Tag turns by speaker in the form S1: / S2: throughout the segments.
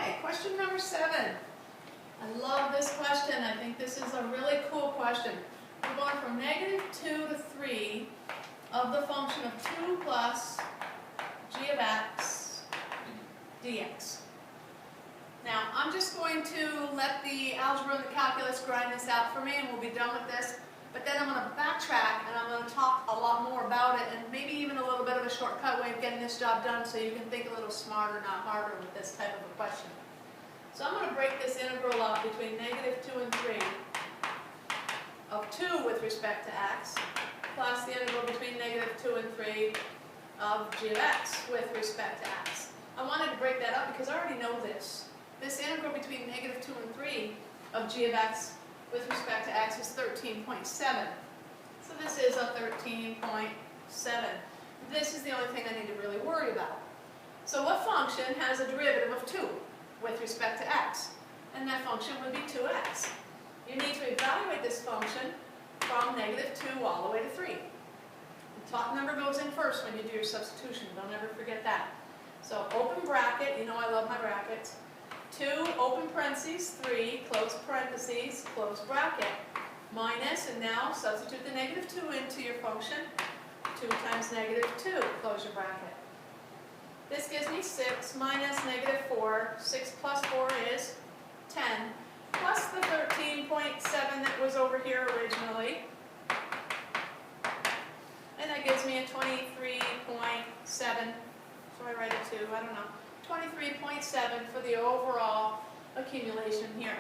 S1: Okay, question number 7. I love this question. I think this is a really cool question. We're going from -2 to 3 of the function of 2 plus g of x dx. Now, I'm just going to let the algebra and the calculus grind this out for me, and we'll be done with this. But then I'm going to backtrack, and I'm going to talk a lot more about it, and maybe even a little bit of a shortcut way of getting this job done so you can think a little smarter, not harder, with this type of a question. So I'm going to break this integral up between -2 and 3 of 2 with respect to x, plus the integral between -2 and 3 of g of x with respect to x. I wanted to break that up because I already know this. This integral between -2 and 3 of g of x with respect to x is 13.7. So this is a 13.7. This is the only thing I need to really worry about. So what function has a derivative of 2 with respect to x? And that function would be 2x. You need to evaluate this function from -2 all the way to 3. The top number goes in first when you do your substitution. Don't ever forget that. So open bracket, you know I love my brackets. 2, open parentheses, 3, close parentheses, close bracket, minus, and now substitute the -2 into your function. 2 times -2, close your bracket. This gives me 6 minus -4. 6 plus 4 is 10, plus the 13.7 that was over here originally. And that gives me a 23.7. So I write it 2, I don't know. 23.7 for the overall accumulation here.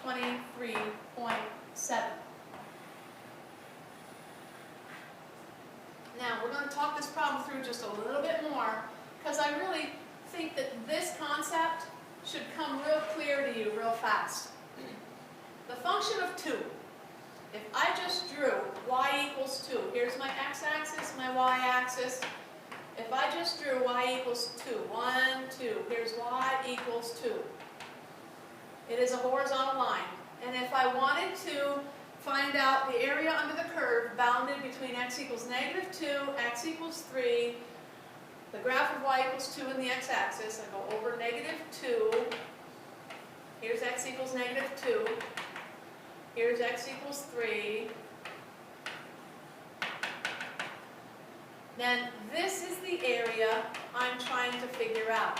S1: 23.7. Now, we're going to talk this problem through just a little bit more, because I really think that this concept should come real clear to you real fast. The function of 2. If I just drew y equals 2, here's my x-axis, my y-axis. If I just drew y equals 2, 1, 2, here's y equals 2. It is a horizontal line. And if I wanted to find out the area under the curve bounded between x equals -2, x equals 3, the graph of y equals 2 in the x-axis, I go over -2, here's x equals -2, here's x equals 3, then this is the area I'm trying to figure out.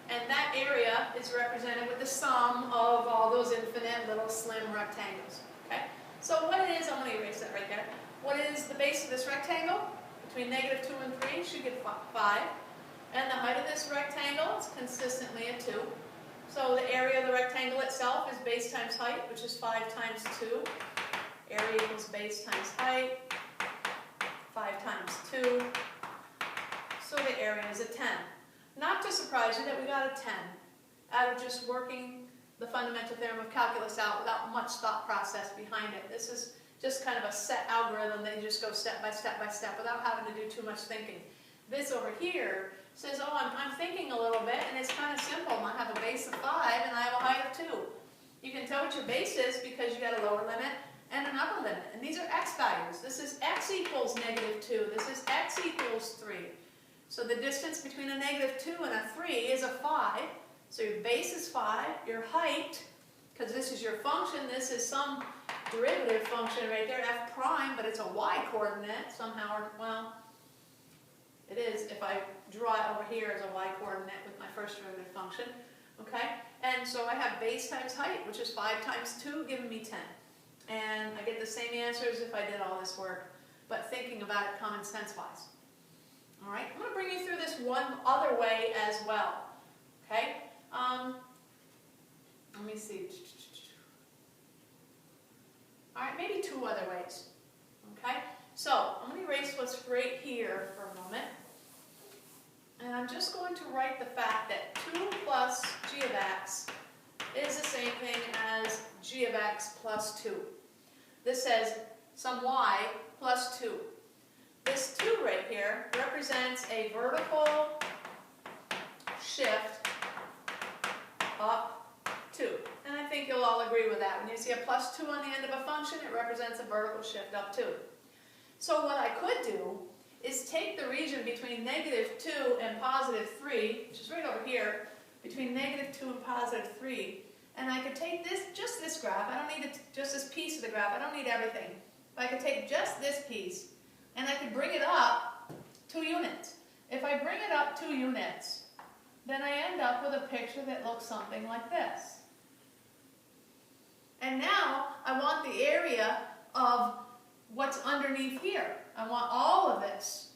S1: And that area is represented with the sum of all those infinite little slim rectangles. Okay? So what it is, I'm going to erase that right there. What is the base of this rectangle? Between -2 and 3 should get 5. And the height of this rectangle is consistently a 2. So the area of the rectangle itself is base times height, which is 5 times 2. Area equals base times height. 5 times 2, so the area is a 10. Not to surprise you that we got a 10 out of just working the Fundamental Theorem of Calculus out without much thought process behind it. This is just kind of a set algorithm that you just go step by step by step without having to do too much thinking. This over here says, oh, I'm thinking a little bit, and it's kind of simple. I have a base of 5 and I have a height of 2. You can tell what your base is because you got a lower limit and an upper limit. And these are x values. This is x equals -2. This is x equals 3. So the distance between a -2 and a 3 is a 5. So your base is 5. Your height, because this is your function, this is some derivative function right there, f prime, but it's a y coordinate somehow, or, well, it is if I draw it over here as a y coordinate with my first derivative function. Okay? And so I have base times height, which is 5 times 2, giving me 10. And I get the same answers if I did all this work, but thinking about it common sense-wise. All right, I'm going to bring you through this one other way as well. Okay? Let me see. All right, maybe 2 other ways. Okay? So, I'm going to erase what's right here for a moment. And I'm just going to write the fact that 2 plus g of x is the same thing as g of x plus 2. This says some y plus 2. This 2 right here represents a vertical shift up 2. And I think you'll all agree with that. When you see a plus 2 on the end of a function, it represents a vertical shift up 2. So what I could do is take the region between -2 and +3, which is right over here, between -2 and +3. And I could take this, just this graph, I don't need it, just this piece of the graph, I don't need everything. But I could take just this piece, and I could bring it up 2 units. If I bring it up 2 units, then I end up with a picture that looks something like this. And now I want the area of what's underneath here. I want all of this.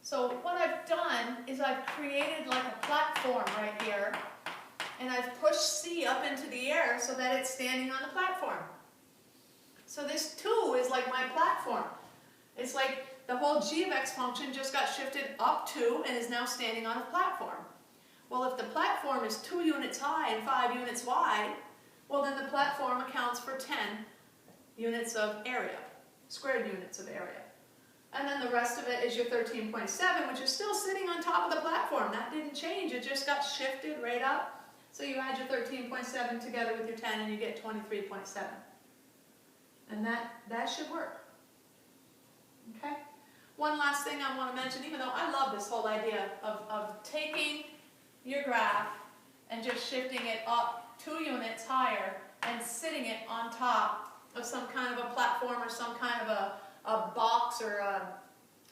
S1: So what I've done is I've created like a platform right here, and I've pushed C up into the air so that it's standing on the platform. So this 2 is like my platform. It's like the whole g of x function just got shifted up 2 and is now standing on a platform. Well, if the platform is 2 units high and 5 units wide, well then the platform accounts for 10 units of area, squared units of area. And then the rest of it is your 13.7, which is still sitting on top of the platform. That didn't change, it just got shifted right up. So you add your 13.7 together with your 10 and you get 23.7. And that should work. Okay? One last thing I want to mention, even though I love this whole idea of taking your graph and just shifting it up 2 units higher and sitting it on top of some kind of a platform or some kind of a box or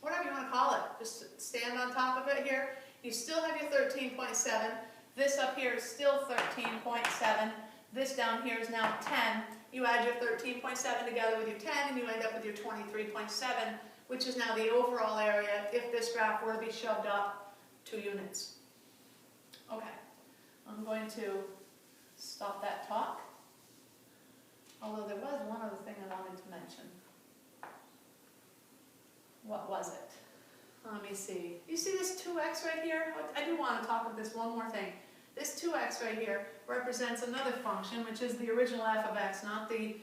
S1: whatever you want to call it. Just stand on top of it here. You still have your 13.7. This up here is still 13.7. This down here is now 10. You add your 13.7 together with your 10 and you end up with your 23.7, which is now the overall area if this graph were to be shoved up 2 units. Okay, I'm going to stop that talk. Although there was one other thing I wanted to mention. What was it? Let me see. You see this 2x right here? I do want to talk about this one more thing. This 2x right here represents another function, which is the original f of x, not the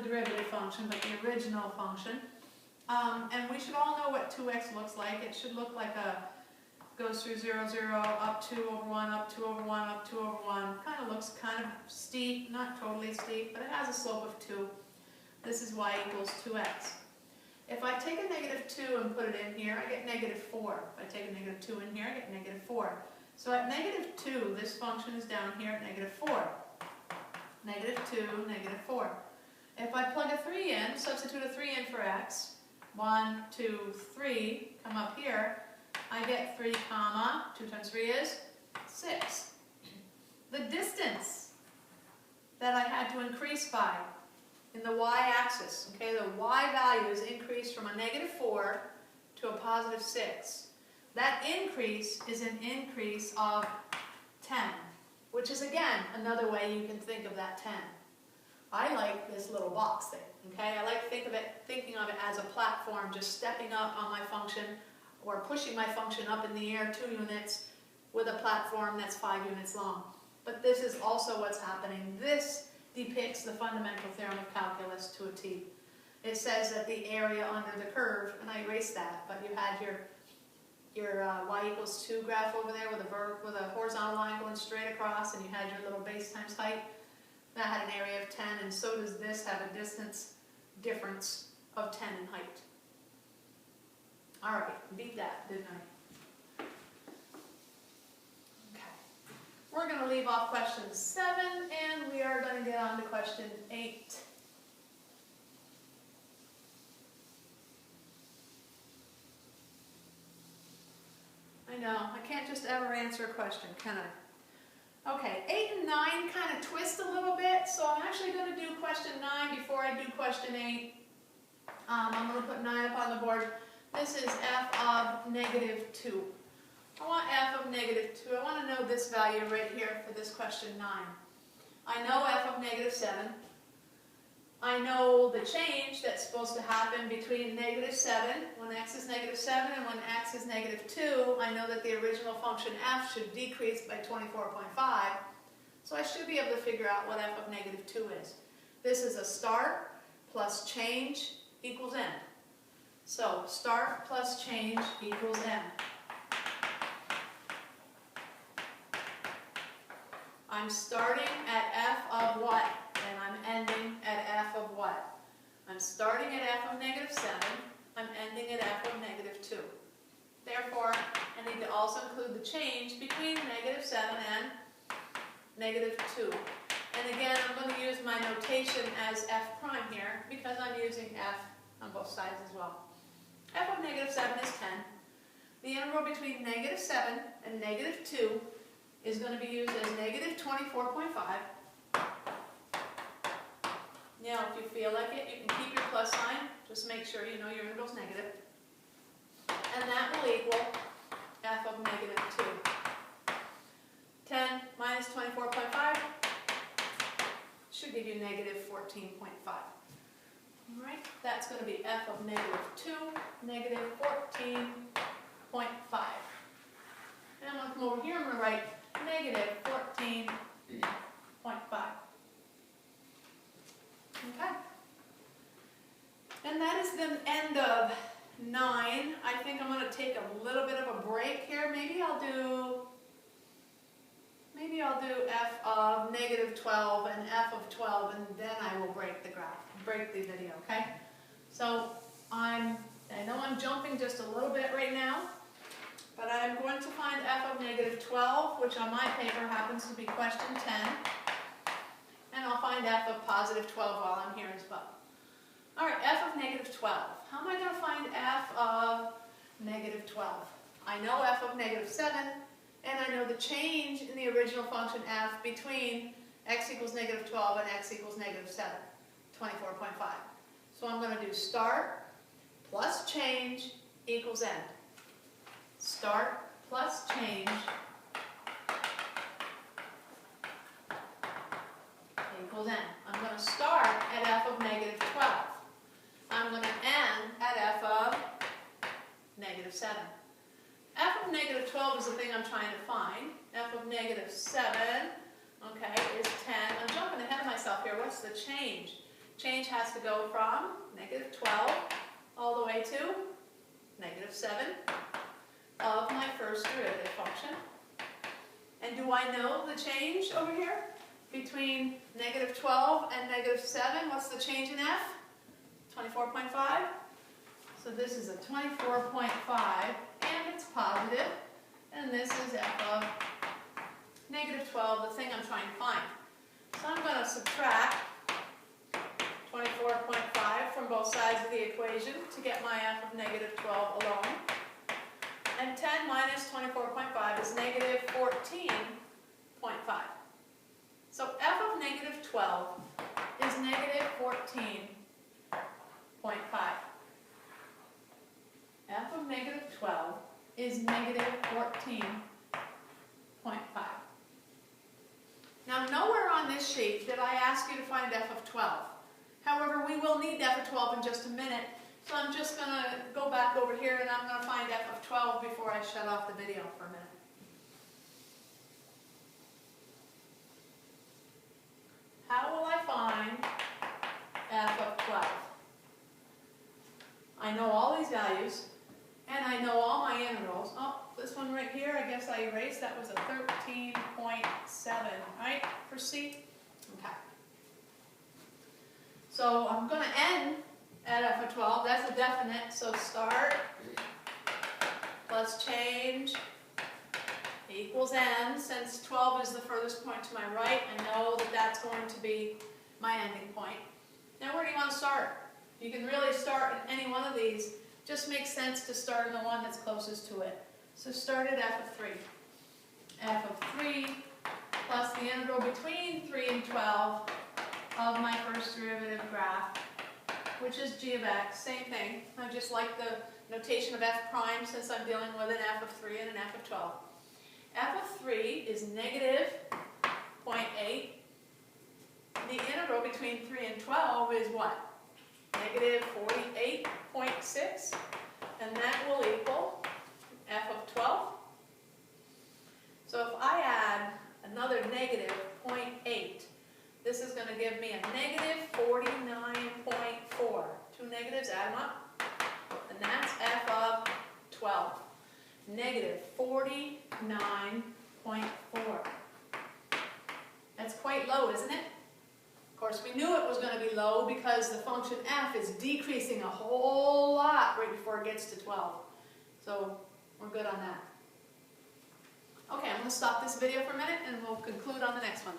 S1: derivative function, but the original function. And we should all know what 2x looks like. It should look like goes through 0, 0, up 2 over 1, up 2 over 1, up 2 over 1. Kind of looks kind of steep, not totally steep, but it has a slope of 2. This is y equals 2x. If I take a -2 and put it in here, I get -4. If I take a -2 in here, I get -4. So at -2, this function is down here at -4. -2, -4. If I plug a 3 in, substitute a 3 in for x, 1, 2, 3, come up here, I get 3 comma, 2 times 3 is 6. The distance that I had to increase by in the y-axis, okay, the y value is increased from a -4 to a +6. That increase is an increase of 10, which is again another way you can think of that 10. I like this little box thing, okay? I like thinking of it as a platform, just stepping up on my function or pushing my function up in the air 2 units with a platform that's 5 units long. But this is also what's happening. This depicts the fundamental theorem of calculus to a T. It says that the area under the curve, and I erased that, but you had your y equals 2 graph over there with a horizontal line going straight across, and you had your little base times height. That had an area of 10, and so does this have a distance difference of 10 in height. All right, beat that, didn't I? Okay. We're going to leave off question 7, and we are going to get on to question 8. I know, I can't just ever answer a question, can I? Okay, 8 and 9 kind of twist a little bit, so I'm actually going to do question 9 before I do question 8. I'm going to put 9 up on the board. This is f of -2. I want f of -2. I want to know this value right here for this question 9. I know f of -7. I know the change that's supposed to happen between -7, when x is -7, and when x is -2. I know that the original function f should decrease by 24.5. So I should be able to figure out what f of -2 is. This is a start plus change equals n. So start plus change equals n. I'm starting at f of what? And I'm ending at f of what? I'm starting at f of -7. I'm ending at f of -2. Therefore, I need to also include the change between -7 and negative 2. And again, I'm going to use my notation as f prime here because I'm using f on both sides as well. F of negative 7 is 10. The integral between negative 7 and negative 2 is going to be used as negative 24.5. Now, if you feel like it, you can keep your plus sign. Just make sure you know your integral's negative. And that will equal f of negative 2. 10 minus 24.5 should give you negative 14.5. All right, that's going to be f of negative 2, negative 14.5. And I'm going to come over here and I'm going to write negative 14.5. Okay. And that is the end of 9. I think I'm going to take a little bit of a break here. Maybe I'll do f of negative 12 and f of 12, and then I will break the video, okay? So I know I'm jumping just a little bit right now, but I'm going to find f of negative 12, which on my paper happens to be question 10, and I'll find f of positive 12 while I'm here as well. All right, f of negative 12. How am I going to find f of negative 12? I know f of negative 7, and I know the change in the original function f between x equals negative 12 and x equals negative 7, 24.5. So I'm going to do start plus change equals end. Start plus change equals end. I'm going to start at f of negative 12. I'm going to end at f of negative 7. F of negative 12 is the thing I'm trying to find. F of negative 7, okay, is 10. I'm jumping ahead of myself here. What's the change? Change has to go from negative 12 all the way to negative 7 of my first derivative function. And do I know the change over here between negative 12 and negative 7? What's the change in f? 24.5. So this is a 24.5, and it's positive, and this is f of negative 12, the thing I'm trying to find. So I'm going to subtract 24.5 from both sides of the equation to get my f of negative 12 alone. And 10 minus 24.5 is negative 14.5. So f of negative 12 is negative 14.5. F of negative 12 is negative 14.5. Now, nowhere on this sheet did I ask you to find f of 12. However, we will need f of 12 in just a minute, so I'm just going to go back over here and I'm going to find f of 12 before I shut off the video for a minute. How will I find f of 12? I know all these values, and I know all my integrals. Oh, this one right here, I guess I erased. That was a 13.7, right, for C? Okay. So I'm going to end at f of 12. That's a definite. So start plus change equals end. Since 12 is the furthest point to my right, I know that that's going to be my ending point. Now, where do you want to start? You can really start in any one of these. Just makes sense to start in the one that's closest to it. So start at f of 3. F of 3 plus the integral between 3 and 12 of my first derivative graph, which is g of x. Same thing. I just like the notation of f prime since I'm dealing with an f of 3 and an f of 12. F of 3 is negative 0.8. The integral between 3 and 12 is what? Negative 48.6. And that will equal f of 12. So if I add another negative 0.8, this is going to give me a negative 49.4. Two negatives, add them up. And that's f of 12. Negative 49.4. That's quite low, isn't it? Of course, we knew it was going to be low because the function f is decreasing a whole lot right before it gets to 12. So we're good on that. Okay, I'm going to stop this video for a minute and we'll conclude on the next one.